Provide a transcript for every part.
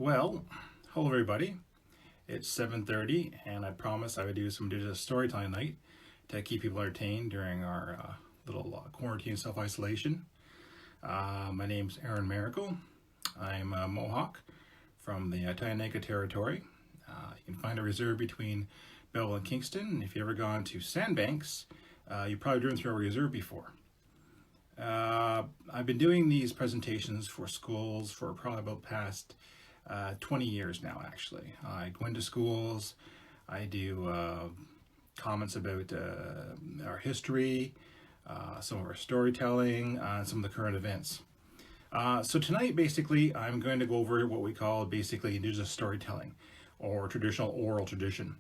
Well, hello everybody. It's 7:30 and I promised I would do some Indigenous Storytelling night to keep people entertained during our little quarantine self-isolation. My name's Aaron Miracle. I'm a Mohawk from the Tyneka territory. You can find a reserve between Belleville and Kingston. If you've ever gone to Sandbanks, you've probably driven through our reserve before. I've been doing these presentations for schools for probably about the past 20 years now, actually. I go into schools, I do comments about our history, some of our storytelling, some of the current events. So tonight, basically, I'm going to go over what we call basically Indigenous storytelling or traditional oral tradition.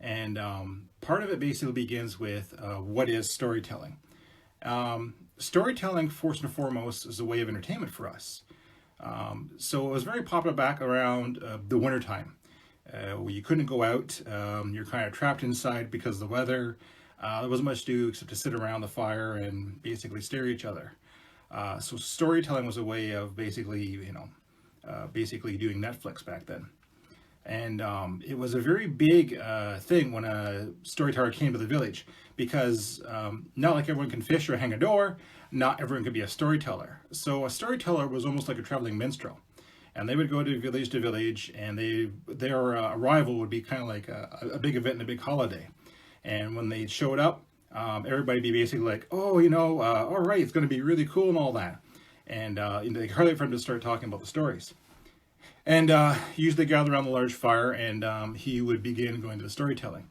And part of it basically begins with what is storytelling? Storytelling, first and foremost, is a way of entertainment for us. So it was very popular back around the wintertime, where you couldn't go out, you're kind of trapped inside because of the weather. There wasn't much to do except to sit around the fire and basically stare at each other. So storytelling was a way of basically, basically doing Netflix back then. And it was a very big thing when a storyteller came to the village because not like everyone can fish or hang a door, not everyone could be a storyteller. So a storyteller was almost like a traveling minstrel. And they would go to village, and their arrival would be kind of like a big event and a big holiday. And when they showed up, everybody would be basically like, oh, all right, it's going to be really cool and all that. And they hardly wait for him to start talking about the stories. And usually gather around the large fire, and he would begin going to the storytelling.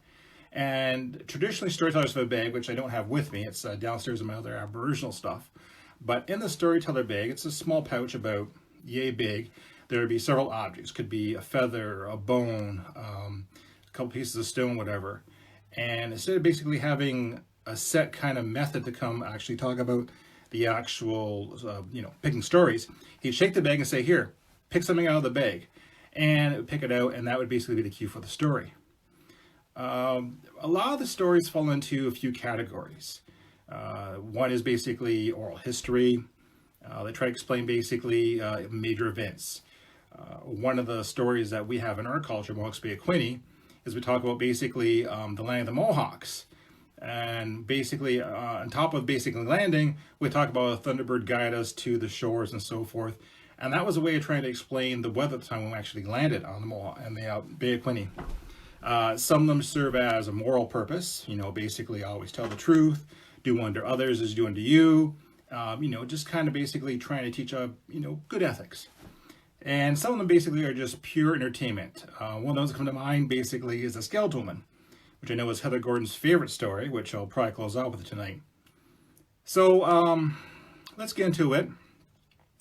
And traditionally, storytellers have a bag, which I don't have with me. It's downstairs in my other Aboriginal stuff. But in the storyteller bag, it's a small pouch about yay big. There would be several objects. Could be a feather, a bone, a couple pieces of stone, whatever. And instead of basically having a set kind of method to come actually talk about the actual, picking stories, he'd shake the bag and say, here, pick something out of the bag, and it would pick it out, and that would basically be the cue for the story. A lot of the stories fall into a few categories. One is basically oral history. They try to explain basically major events. One of the stories that we have in our culture, Mohawks Bay Quinte, is we talk about basically the land of the Mohawks. And basically, on top of basically landing, we talk about a Thunderbird guide us to the shores and so forth. And that was a way of trying to explain the weather at the time when we actually landed on the Mohawk and the Bay of Quinte. Some of them serve as a moral purpose, basically always tell the truth, do unto others as do unto you, just kind of basically trying to teach, good ethics. And some of them basically are just pure entertainment. One of those that come to mind basically is the Skeleton Woman, which I know is Heather Gordon's favorite story, which I'll probably close out with tonight. So let's get into it.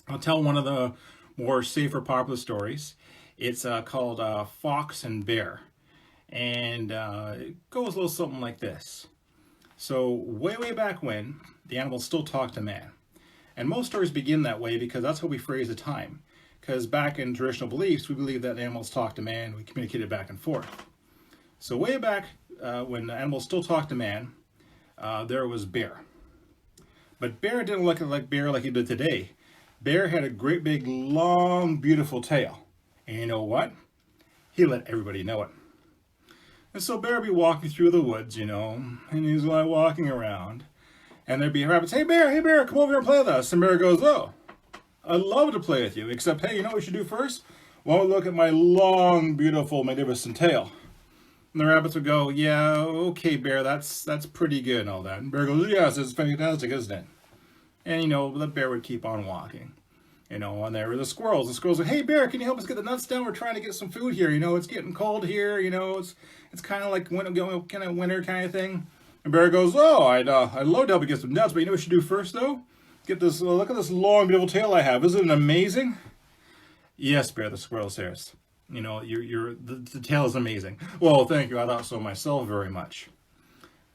I'll tell one of the more safer, popular stories. It's called Fox and Bear. And it goes a little something like this. So way back when, the animals still talk to man. And most stories begin that way because that's how we phrase the time. Because back in traditional beliefs, we believe that animals talk to man, we communicated back and forth. So way back when the animals still talk to man, there was Bear. But Bear didn't look like Bear like he did today. Bear had a great big long beautiful tail. And you know what? He let everybody know it. And so Bear would be walking through the woods, and he's like walking around. And there'd be rabbits, hey Bear, come over here and play with us. And Bear goes, oh, I'd love to play with you, except, hey, you know what we should do first? Well, look at my long, beautiful, magnificent tail. And the rabbits would go, yeah, okay, Bear, that's pretty good and all that. And Bear goes, yes, it's fantastic, isn't it? And, the bear would keep on walking. And there were the squirrels. The squirrels would, hey, Bear, can you help us get the nuts down? We're trying to get some food here. It's getting cold here. It's kind of like winter kind of thing. And Bear goes, oh, I'd love to help you get some nuts, but you know what we should do first, though? Get this, look at this long, beautiful tail I have. Isn't it amazing? Yes, Bear, the squirrel says. The tail is amazing. Well, thank you. I thought so myself very much.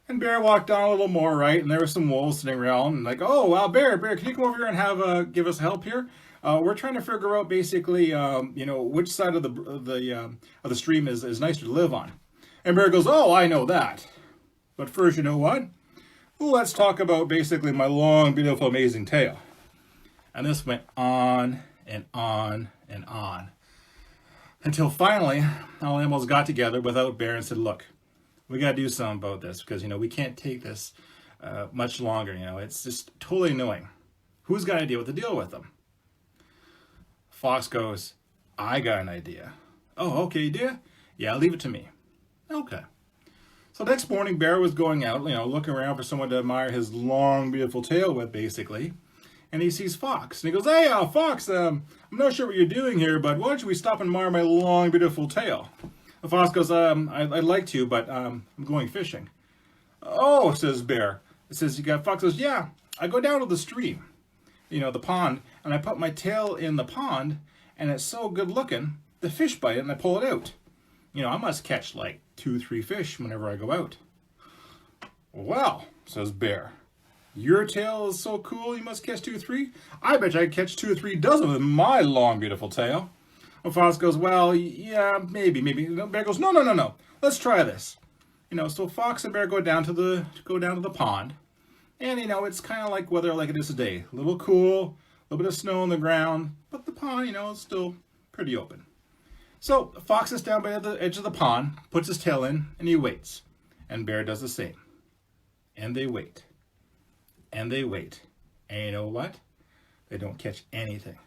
And Bear walked down a little more, right? And there were some wolves sitting around, and like, oh, wow, Bear, can you come over here and give us help here? We're trying to figure out basically, which side of the stream is nicer to live on. And Bear goes, oh, I know that. But first, you know what? Let's talk about basically my long, beautiful, amazing tail. And this went on and on and on. Until finally, all the animals got together without Bear and said, look, we got to do something about this because, we can't take this much longer. It's just totally annoying. Who's got an idea what to deal with them? Fox goes, I got an idea. Oh, okay, you do? Yeah, leave it to me. Okay. So next morning, Bear was going out, looking around for someone to admire his long, beautiful tail with, basically. And he sees Fox. And he goes, hey, Fox, I'm not sure what you're doing here, but why don't we stop and admire my long, beautiful tail? The Fox goes, I'd like to, but I'm going fishing. Oh, says Bear. Fox goes, yeah, I go down to the stream, the pond, and I put my tail in the pond, and it's so good looking, the fish bite it, and I pull it out. I must catch like 2-3 fish whenever I go out. Well, says Bear, your tail is so cool you must catch 2-3? I bet you I catch 2 or 3 dozen with my long, beautiful tail. And Fox goes, well, yeah, maybe. Bear goes, no. Let's try this. So Fox and Bear go down to the pond. And, it's kind of like weather like it is today. A little cool, a little bit of snow on the ground, but the pond, is still pretty open. So Fox is down by the edge of the pond, puts his tail in, and he waits. And Bear does the same. And they wait. And they wait. And you know what? They don't catch anything.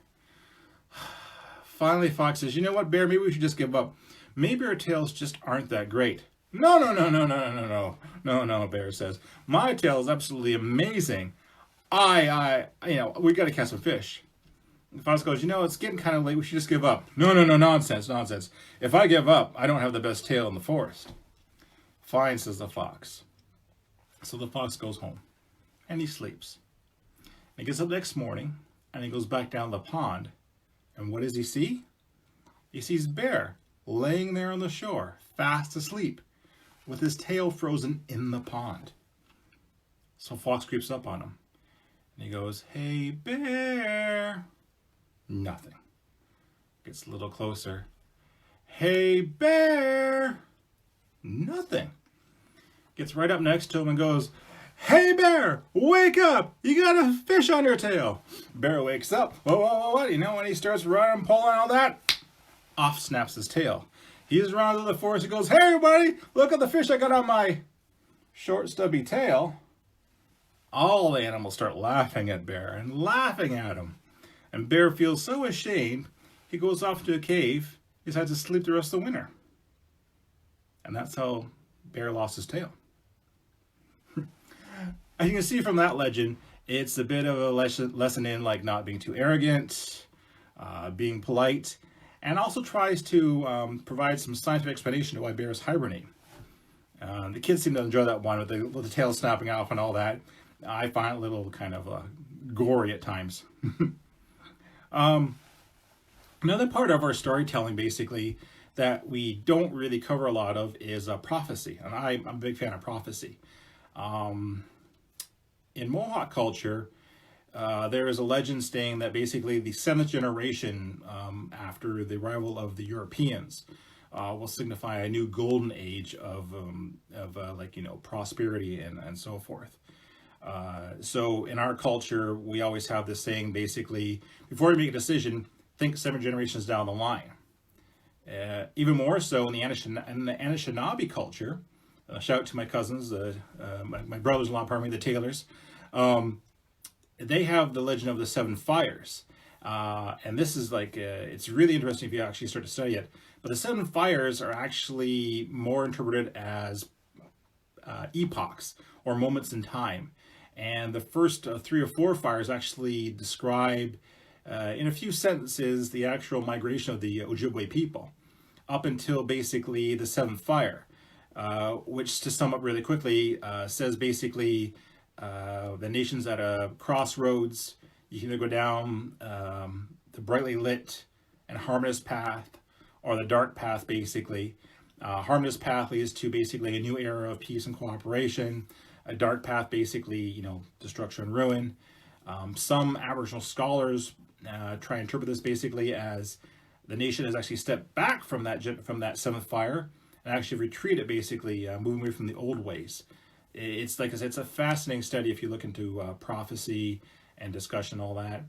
Finally, Fox says, you know what, Bear, maybe we should just give up. Maybe our tails just aren't that great. No, Bear says. My tail is absolutely amazing. We got to catch some fish. And Fox goes, it's getting kind of late. We should just give up. No, nonsense. If I give up, I don't have the best tail in the forest. Fine, says the Fox. So the Fox goes home, and he sleeps. He gets up next morning, and he goes back down the pond. And what does he see? He sees Bear laying there on the shore, fast asleep, with his tail frozen in the pond. So Fox creeps up on him, and he goes, hey, Bear. Nothing. Gets a little closer. Hey, Bear. Nothing. Gets right up next to him and goes, hey, Bear, wake up. You got a fish on your tail. Bear wakes up. What? When he starts running, pulling, all that, off snaps his tail. He's running to the forest. He goes, hey, everybody, look at the fish I got on my short, stubby tail. All the animals start laughing at Bear and laughing at him. And Bear feels so ashamed, he goes off to a cave. He decides to sleep the rest of the winter. And that's how Bear lost his tail. As you can see from that legend, it's a bit of a lesson in like not being too arrogant, being polite, and also tries to provide some scientific explanation to why bears hibernate. The kids seem to enjoy that one with the tail snapping off and all that. I find it a little kind of gory at times. Another part of our storytelling, basically, that we don't really cover a lot of is prophecy. And I'm a big fan of prophecy. In Mohawk culture, there is a legend saying that basically the 7th generation after the arrival of the Europeans will signify a new golden age of prosperity and so forth. So in our culture, we always have this saying, basically, before you make a decision, think 7 generations down the line. Even more so in the Anishinaabe culture, shout out to my cousins, my brothers-in-law, the Taylors. They have the legend of the 7 fires. And this is it's really interesting if you actually start to study it. But the 7 fires are actually more interpreted as epochs or moments in time. And the first 3 or 4 fires actually describe, in a few sentences, the actual migration of the Ojibwe people up until basically the 7th fire, which, to sum up really quickly, says basically the nation's at a crossroads. You can either go down the brightly lit and harmonious path or the dark path, basically. Harmonious path leads to basically a new era of peace and cooperation. A dark path, basically, destruction and ruin. Some Aboriginal scholars try and interpret this basically as the nation has actually stepped back from that 7th fire and actually retreated, basically moving away from the old ways. It's like I said, it's a fascinating study if you look into prophecy and discussion, all that.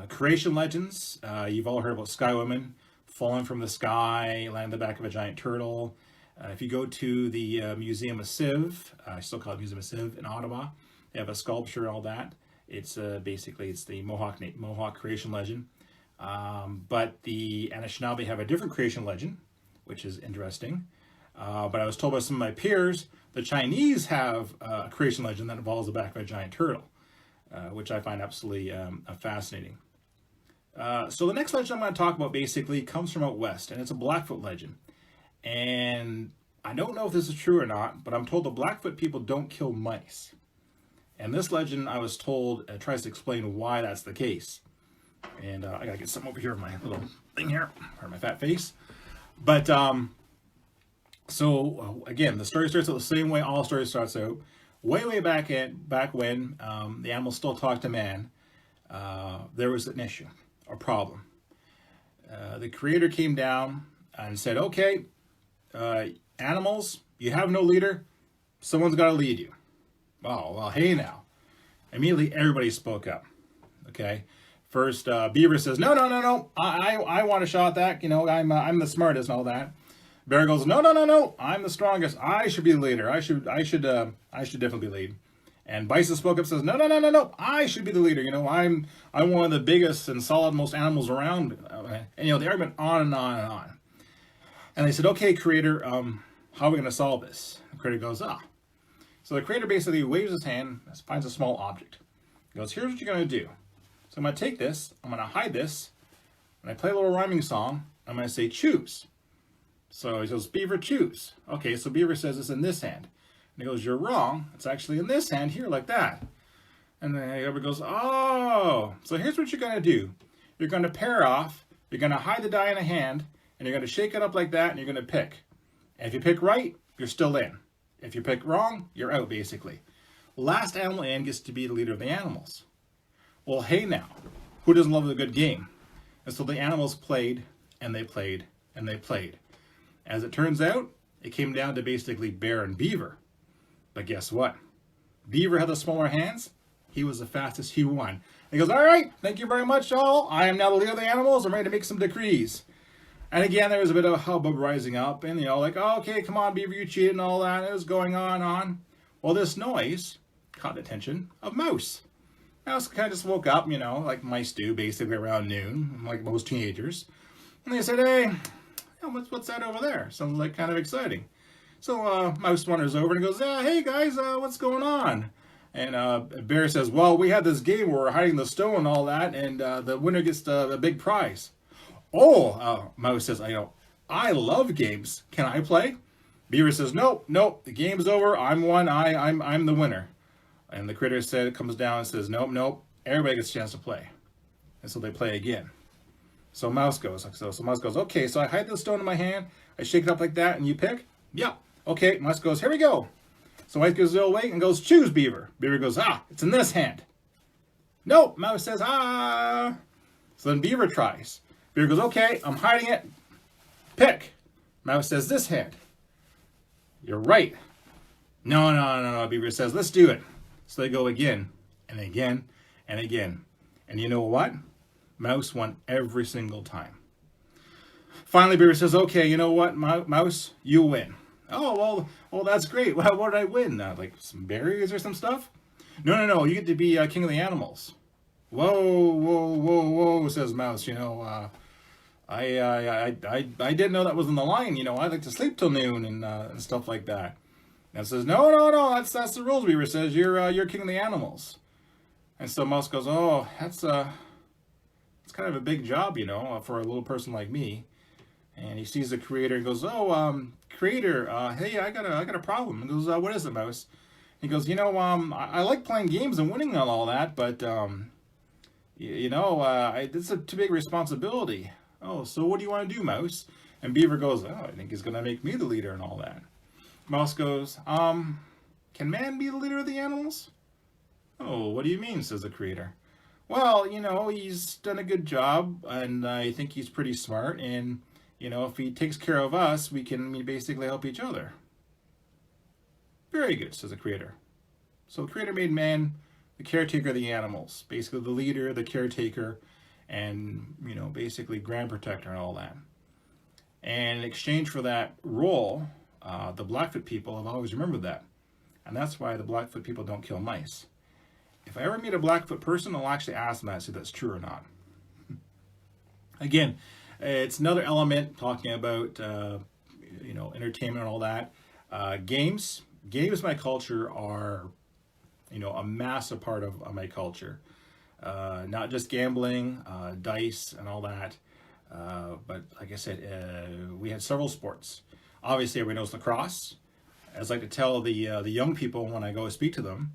Creation legends. You've all heard about sky women, falling from the sky, landing on the back of a giant turtle. If you go to the Museum of Civ, I still call it Museum of Civ in Ottawa, they have a sculpture and all that. It's basically it's the Mohawk creation legend. But the Anishinaabe have a different creation legend, which is interesting. But I was told by some of my peers, the Chinese have a creation legend that involves the back of a giant turtle, which I find absolutely fascinating. So the next legend I'm going to talk about basically comes from out west, and it's a Blackfoot legend. And I don't know if this is true or not, but I'm told the Blackfoot people don't kill mice. And this legend, I was told, tries to explain why that's the case. And I gotta get something over here with my little thing here, or my fat face. But so again, the story starts out the same way all stories starts out. Way back when the animals still talked to man, there was an issue, a problem. The creator came down and said, "Okay, animals, you have no leader. Someone's got to lead you." Oh well, hey now. Immediately, everybody spoke up. Okay. First, Beaver says, "No. I want a shot at that. You know, I'm the smartest and all that." Bear goes, "No. I'm the strongest. I should be the leader. I should definitely lead." And Bison spoke up, says, "No. I should be the leader. You know, I'm one of the biggest and solid most animals around." And you know, the argument on and on and on. And they said, "Okay, creator, how are we going to solve this?" The creator goes, So the creator basically waves his hand, finds a small object. He goes, "Here's what you're going to do. So I'm going to take this, I'm going to hide this, and I play a little rhyming song. I'm going to say choose." So he goes, "Beaver, choose." Okay, so Beaver says it's in this hand. And he goes, "You're wrong. It's actually in this hand here, like that." And then everybody goes, "Oh, so here's what you're going to do. You're going to pair off, you're going to hide the die in a hand, and you're going to shake it up like that, and you're going to pick. And if you pick right, you're still in. If you pick wrong, you're out, basically. Last animal in gets to be the leader of the animals." Well, hey now, who doesn't love a good game? And so the animals played, and they played, and they played. As it turns out, it came down to basically Bear and Beaver. But guess what? Beaver had the smaller hands. He was the fastest. He won. And he goes, "All right, thank you very much, all. I am now the leader of the animals. I'm ready to make some decrees." And again, there was a bit of a hubbub rising up. And, you know, like, "Oh, okay, come on, Beaver, you cheated," and all that. And it was going on. Well, this noise caught the attention of Mouse. Mouse kind of just woke up, you know, like mice do, basically around noon, like most teenagers. And they said, "Hey, what's that over there? Sounds like kind of exciting." So Mouse wanders over and goes, "Hey guys, what's going on?" And Bear says, "Well, we had this game where we're hiding the stone and all that, and the winner gets the big prize." "Oh," Mouse says, I love games. Can I play?" Beaver says, Nope, the game's over. I'm one. I'm the winner." And the critter comes down and says, Nope, everybody gets a chance to play." And so they play again. So Mouse goes, "Okay, so I hide the stone in my hand, I shake it up like that, and you pick?" "Yeah." "Okay," Mouse goes, "Here we go." So Mouse goes the old way and goes, "Choose, Beaver." Beaver goes, "It's in this hand." "Nope," Mouse says, So then Beaver tries. Beaver goes, "Okay, I'm hiding it. Pick." Mouse says, "This hand." "You're right." No, Beaver says, "Let's do it." So they go again, and again, and again. And you know what? Mouse won every single time. Finally, Beaver says, "Okay, you know what, Mouse, you win." "Oh, well, that's great. What did I win? Like some berries or some stuff?" No, you get to be king of the animals." Whoa, says Mouse. You know, I didn't know that was in the line. You know, I like to sleep till noon and stuff like that. And says, No, that's the rules. Beaver says, you're king of the animals." And so Mouse goes, "Oh, that's kind of a big job, you know, for a little person like me." And he sees the creator and goes, "Creator, hey, I got a problem." And goes, "What is it, Mouse?" He goes, I like playing games and winning and all that, but it's a too big responsibility." "Oh, so what do you want to do, Mouse?" And Beaver goes, "Oh, I think he's going to make me the leader and all that." Mouse goes, "Can man be the leader of the animals?" "Oh, what do you mean?" says the creator. "Well, he's done a good job, and I think he's pretty smart, and, if he takes care of us, we can basically help each other." "Very good," says the creator. So the creator made man the caretaker of the animals, basically the leader, the caretaker, and, basically grand protector and all that. And in exchange for that role, the Blackfoot people have always remembered that. And that's why the Blackfoot people don't kill mice. If I ever meet a Blackfoot person, I'll actually ask them that, see if that's true or not. Again, it's another element talking about entertainment and all that. Games, my culture are a massive part of my culture. Not just gambling, dice, and all that. But like I said, we had several sports. Obviously, everybody knows lacrosse. As I like to tell the young people when I go speak to them,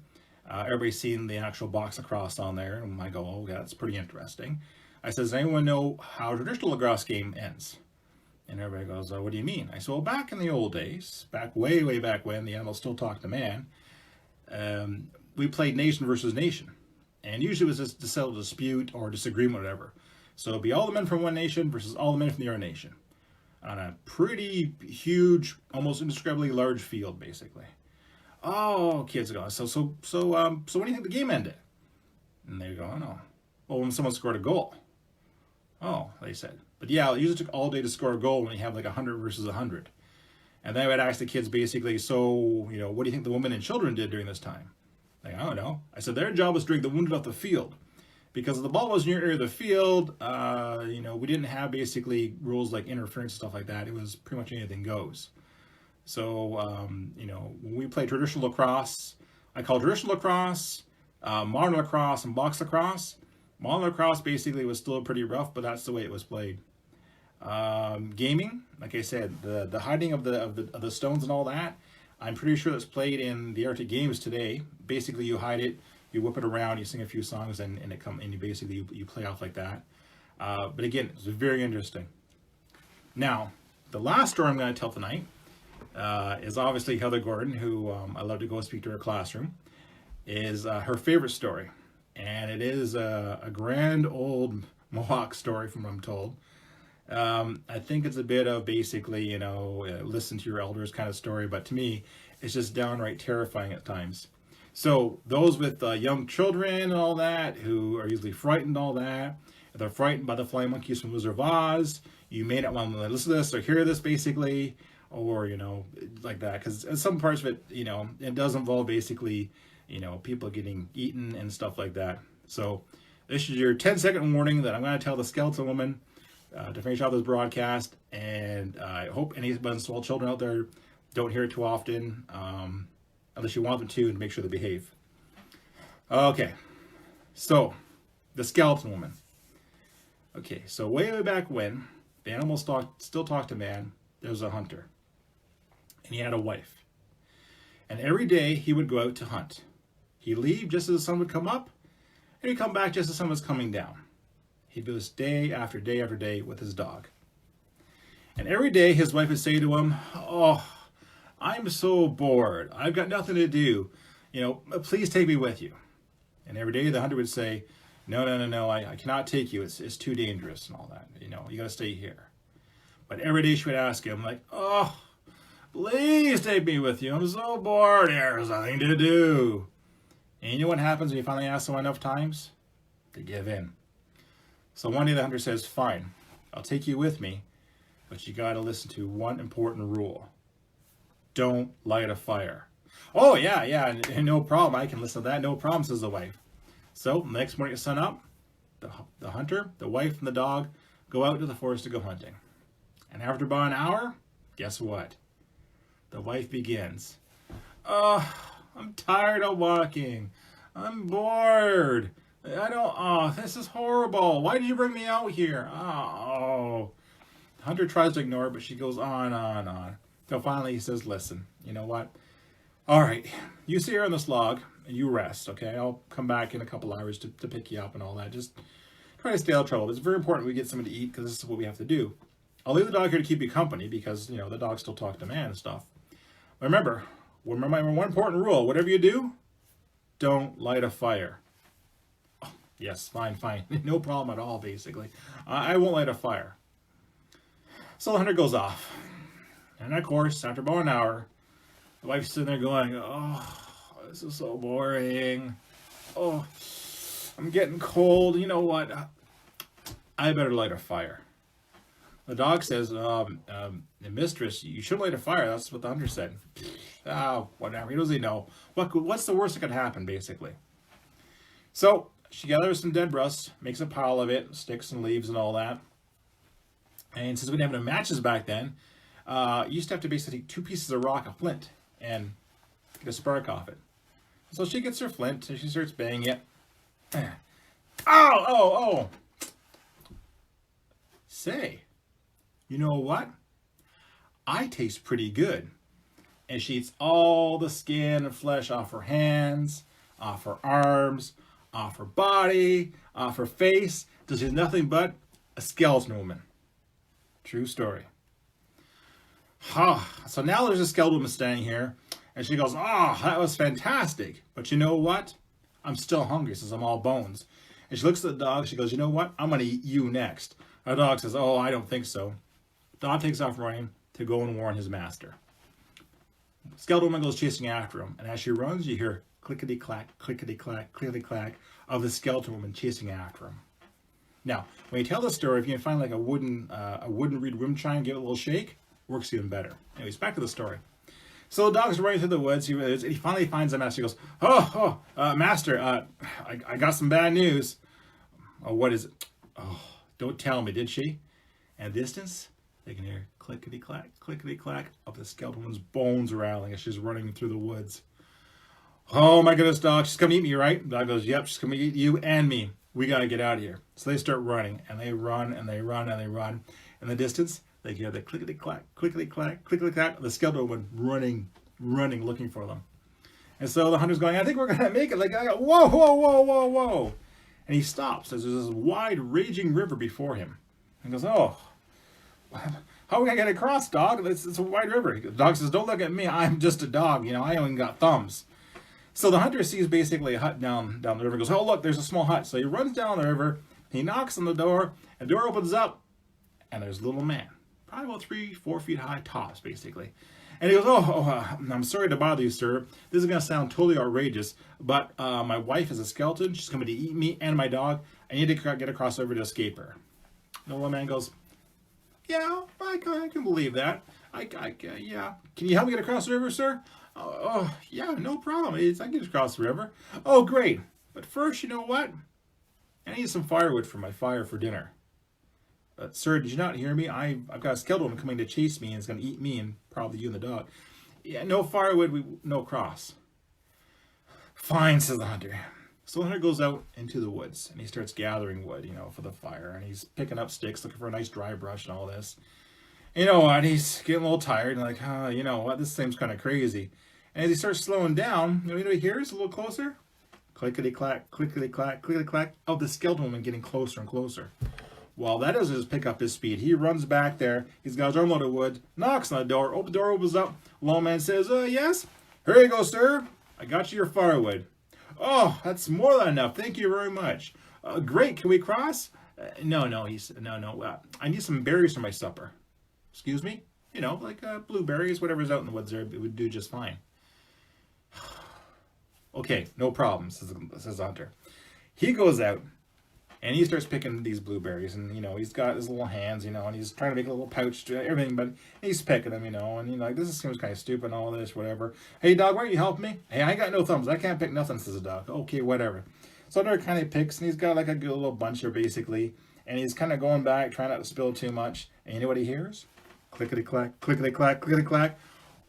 everybody's seen the actual box lacrosse on there, and I go, "Oh, yeah, that's pretty interesting." I said, "Does anyone know how a traditional lacrosse game ends?" And everybody goes, "What do you mean?" I said, "Well, back in the old days, back way back when the animals still talked to man, we played nation versus nation, and usually it was just to settle a dispute or disagreement, or whatever. So it'd be all the men from one nation versus all the men from the other nation on a pretty huge, almost indescribably large field, basically." "Oh," kids go, so when do you think the game ended?" And they go, "Oh no." "Well, when someone scored a goal." "Oh," they said. "But yeah, it usually took all day to score a goal when you have like 100 versus 100. And then I would ask the kids basically, "So, what do you think the women and children did during this time?" Like, "I don't know." I said, "Their job was to drink the wounded off the field. Because if the ball was near area of the field, we didn't have basically rules like interference and stuff like that. It was pretty much anything goes." So, when we play traditional lacrosse, I call traditional lacrosse, modern lacrosse, and box lacrosse. Modern lacrosse basically was still pretty rough, but that's the way it was played. Gaming, like I said, the hiding of the stones and all that, I'm pretty sure that's played in the Arctic Games today. Basically, you hide it, you whip it around, you sing a few songs, and you play off like that. But again, it's very interesting. Now, the last story I'm going to tell tonight is obviously Heather Gordon, who I love to go speak to her classroom, is her favorite story. And it is a grand old Mohawk story from what I'm told. I think it's a bit of basically, listen to your elders kind of story, but to me, it's just downright terrifying at times. So those with young children and all that, who are usually frightened, all that, if they're frightened by the flying monkeys from Wizard of Oz, you may not want to listen to this or hear this basically, or, like that, because some parts of it, it does involve basically, people getting eaten and stuff like that. So this is your 10-second warning that I'm going to tell the skeleton woman to finish off this broadcast, and I hope any small children out there don't hear it too often, unless you want them to make sure they behave. Okay, so the skeleton woman. Okay, so way back when the animals still talked to man, there was a hunter, and he had a wife, and every day he would go out to hunt. He'd leave just as the sun would come up, and he'd come back just as the sun was coming down. He'd do this day after day after day with his dog. And every day his wife would say to him, "Oh, I'm so bored. I've got nothing to do. Please take me with you." And every day the hunter would say, No, I cannot take you. It's too dangerous and all that. You got to stay here." But every day she would ask him, like, "Oh, please take me with you. I'm so bored. There's nothing to do." And you know what happens when you finally ask someone enough times? They give in. So one day the hunter says, "Fine, I'll take you with me, but you got to listen to one important rule. Don't light a fire." "Oh, yeah, no problem. I can listen to that. No problem," says the wife. So the next morning at sun up, the hunter, the wife, and the dog go out to the forest to go hunting. And after about an hour, guess what? The wife begins. "Oh, I'm tired of walking. I'm bored. This is horrible. Why did you bring me out here? Oh." The hunter tries to ignore it, but she goes on and on and on. So finally he says, "Listen, you know what? All right, you sit here on this log and you rest, okay? I'll come back in a couple hours to pick you up and all that. Just try to stay out of trouble. It's very important we get something to eat because this is what we have to do. I'll leave the dog here to keep you company because, the dog still talks to man and stuff. But remember one important rule. Whatever you do, don't light a fire." "Oh, yes, fine. No problem at all, basically. I won't light a fire." So the hunter goes off. And of course, after about an hour, the wife's sitting there going, "Oh, this is so boring. Oh, I'm getting cold. You know what? I better light a fire." The dog says, mistress, you shouldn't light a fire. That's what the hunter said. Oh, whatever. He doesn't know. What's the worst that could happen, basically? So she gathers some dead rust, makes a pile of it, sticks and leaves and all that. And since we didn't have no matches back then, you used to have to basically take 2 pieces of rock, a flint, and get a spark off it. So she gets her flint and she starts banging it. Oh! Say, you know what? I taste pretty good. And she eats all the skin and flesh off her hands, off her arms, off her body, off her face, till she's nothing but a skeleton woman. True story. So now there's a skeleton woman standing here, and she goes, oh, that was fantastic. But you know what? I'm still hungry since I'm all bones. And she looks at the dog, she goes, you know what? I'm going to eat you next. The dog says, oh, I don't think so. Dog takes off running to go and warn his master. Skeleton woman goes chasing after him, and as she runs, you hear clickety-clack, clickety-clack, clickety-clack of the skeleton woman chasing after him. Now, when you tell the story, if you can find like a wooden reed wind chime, give it a little shake, works even better. Anyways, back to the story. So the dog's running through the woods. He finally finds the master. He goes, master, I got some bad news. Oh, what is it? Oh, don't tell me, did she? And distance, they can hear clickety-clack of the skeleton woman's bones rattling as she's running through the woods. Oh my goodness, dog, she's coming to eat me, right? The dog goes, yep, she's coming to eat you and me. We got to get out of here. So they start running, and they run, and they run, and they run. In the distance, they hear the clickety-clack of the skeleton woman running, looking for them. And so the hunter's going, I think we're going to make it. Like, whoa. And he stops as there's this wide, raging river before him. And goes, oh, how are we going to get across, dog? It's a wide river. The dog says, don't look at me. I'm just a dog. I only got thumbs. So the hunter sees basically a hut down the river and goes, oh, look, there's a small hut. So he runs down the river, he knocks on the door, and the door opens up, and there's a little man, probably about 3-4 feet high tops, basically. And he goes, I'm sorry to bother you, sir. This is going to sound totally outrageous, but my wife is a skeleton. She's coming to eat me and my dog. I need to get across over to escape her. The little man goes, yeah, I can believe that. Yeah. Can you help me get across the river, sir? Yeah, no problem. I can get across the river. Oh, great. But first, you know what? I need some firewood for my fire for dinner. But, sir, did you not hear me? I've got a skeleton woman coming to chase me and it's going to eat me and probably you and the dog. Yeah, no firewood, no cross. Fine, says the hunter. So the hunter goes out into the woods and he starts gathering wood, for the fire. And he's picking up sticks, looking for a nice dry brush and all this. You know what? He's getting a little tired and like, you know what? This seems kind of crazy. And as he starts slowing down, you know what he hears a little closer? Clickety-clack, clickety-clack, clickety-clack of the skeleton woman getting closer and closer. Well, that doesn't just pick up his speed. He runs back there. He's got his armload of wood, knocks on the door. The door opens up. Low man says, yes? Here you go, sir. I got you your firewood. Oh, that's more than enough. Thank you very much. Great. Can we cross? No. He said, no. I need some berries for my supper. Excuse me? Like blueberries, whatever's out in the woods there, it would do just fine. Okay, no problem, says the hunter. He goes out, and he starts picking these blueberries, and, he's got his little hands, and he's trying to make a little pouch to everything, but he's picking them, and, like, this seems kind of stupid and all this, whatever. Hey, dog, why don't you help me? Hey, I got no thumbs. I can't pick nothing, says the dog. Okay, whatever. So the hunter kind of picks, and he's got, like, a good little bunch here, basically, and he's kind of going back, trying not to spill too much, and you know what he hears? Clickety-clack, clickety-clack, clickety-clack.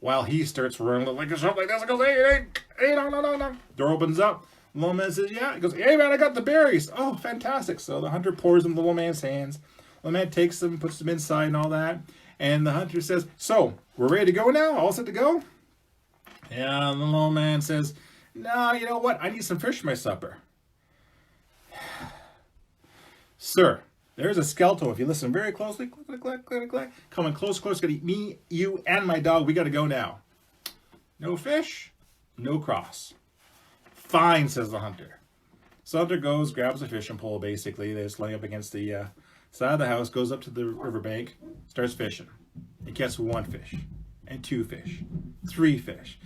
While he starts running like this, like this, it goes, hey, no. Door opens up. The little man says, yeah. He goes, hey, man, I got the berries. Oh, fantastic. So the hunter pours them in the little man's hands. The little man takes them, puts them inside and all that. And the hunter says, so, we're ready to go now? All set to go? And the little man says, no, you know what? I need some fish for my supper. Sir, there's a skeleton. If you listen very closely, click, coming close, going to eat me, you, and my dog. We got to go now. No fish, no cross. Fine, says the hunter. So the hunter goes, grabs a fishing pole, basically. They're just laying up against the side of the house, goes up to the riverbank, starts fishing. He catches 1 fish, and 2 fish, 3 fish.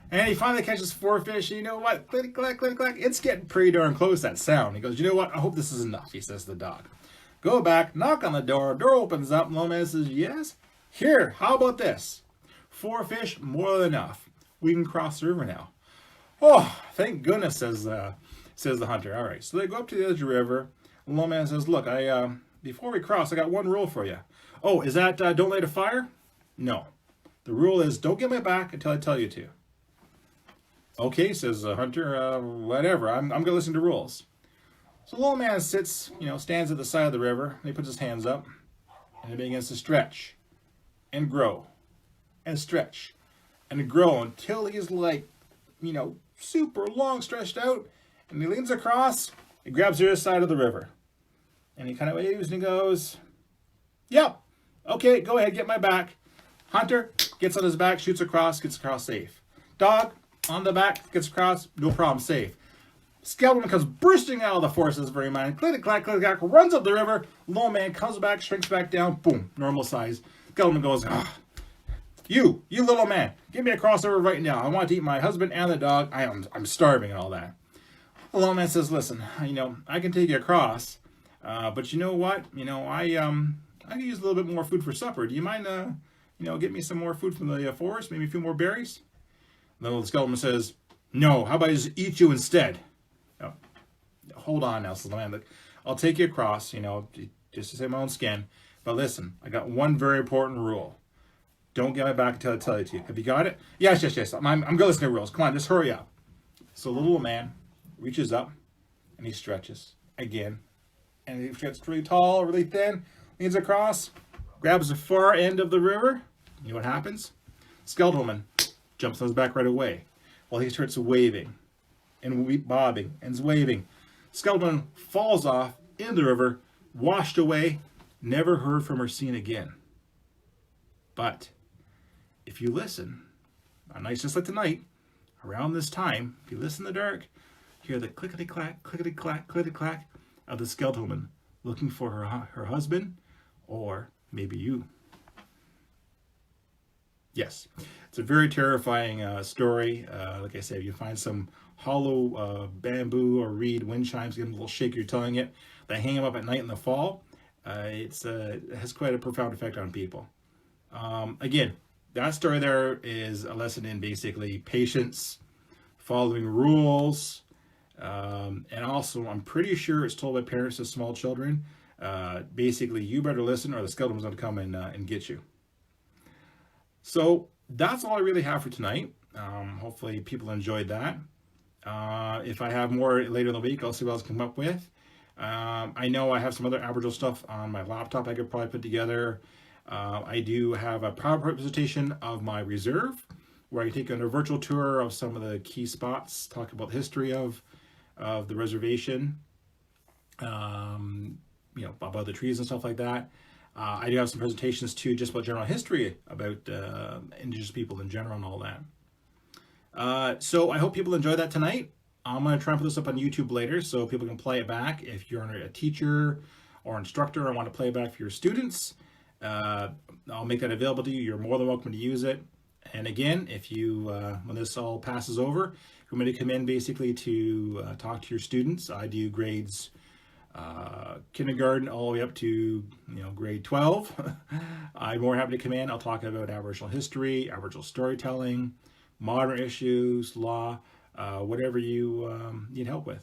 And he finally catches 4 fish. And you know what? Click. It's getting pretty darn close, that sound. He goes, you know what? I hope this is enough, he says to the dog. Go back, knock on the door. Door opens up. And the little man says, yes. Here, how about this? 4 fish, more than enough. We can cross the river now. Oh, thank goodness, says the hunter. All right, so they go up to the edge of the river. The little man says, look, before we cross, I got one rule for you. Oh, is that don't light a fire? No. The rule is don't get my back until I tell you to. Okay, says the hunter, whatever, I'm going to listen to rules. So the little man sits, stands at the side of the river, and he puts his hands up, and he begins to stretch and grow and stretch and grow until he's like, super long stretched out, and he leans across, he grabs the other side of the river, and he kind of waves and he goes, yep, okay, go ahead, get my back. Hunter gets on his back, shoots across, gets across safe. Dog on the back, gets across, no problem, safe. Skeleton comes bursting out of the forest very mind, click-clack, click-clack, runs up the river, little man comes back, shrinks back down, boom, normal size. Skeleton goes, you little man, get me across the river right now. I want to eat my husband and the dog. I'm starving and all that. The little man says, listen, I can take you across, but you know what? I could use a little bit more food for supper. Do you mind, get me some more food from the forest, maybe a few more berries? The little skeleton says, no, how about I just eat you instead? Oh, hold on now, says the man. Look, I'll take you across, just to save my own skin. But listen, I got one very important rule. Don't get my back until I tell you to. Have you got it? Yes. I'm going to listen to rules. Come on, just hurry up. So the little man reaches up and he stretches again. And he gets really tall, really thin, leans across, grabs the far end of the river. You know what happens? Skeleton man jumps on his back right away while he starts waving and bobbing and waving. Skeleton falls off in the river, washed away, never heard from or seen again. But if you listen, on nights just like tonight, around this time, if you listen in the dark, hear the clickety-clack, clickety-clack, clickety-clack of the skeleton woman looking for her husband, or maybe you. Yes, it's a very terrifying story. Like I said, you find some hollow bamboo or reed wind chimes, give them a little shake, you're telling it. They hang them up at night in the fall. It has quite a profound effect on people. Again, that story there is a lesson in basically patience, following rules, and also I'm pretty sure it's told by parents to small children. Basically, you better listen or the skeleton's going to come and get you. So that's all I really have for tonight. Hopefully people enjoyed that. If I have more later in the week, I'll see what else I come up with. I know I have some other Aboriginal stuff on my laptop I could probably put together. I do have a PowerPoint presentation of my reserve where I can take you on a virtual tour of some of the key spots, talk about the history of the reservation, about the trees and stuff like that. I do have some presentations too, just about general history about Indigenous people in general and all that. So I hope people enjoy that tonight. I'm going to try and put this up on YouTube later so people can play it back. If you're a teacher or instructor and want to play it back for your students, I'll make that available to you. You're more than welcome to use it. And again, if you, when this all passes over, you're going to come in basically to talk to your students. I do grades kindergarten all the way up to grade 12. I'm more happy to come in. I'll talk about Aboriginal history, Aboriginal storytelling, modern issues, law, whatever you need help with.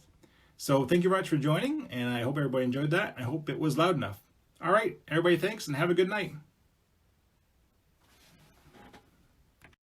So thank you very much for joining, and I hope everybody enjoyed that. I hope it was loud enough. All right, everybody, thanks, and have a good night.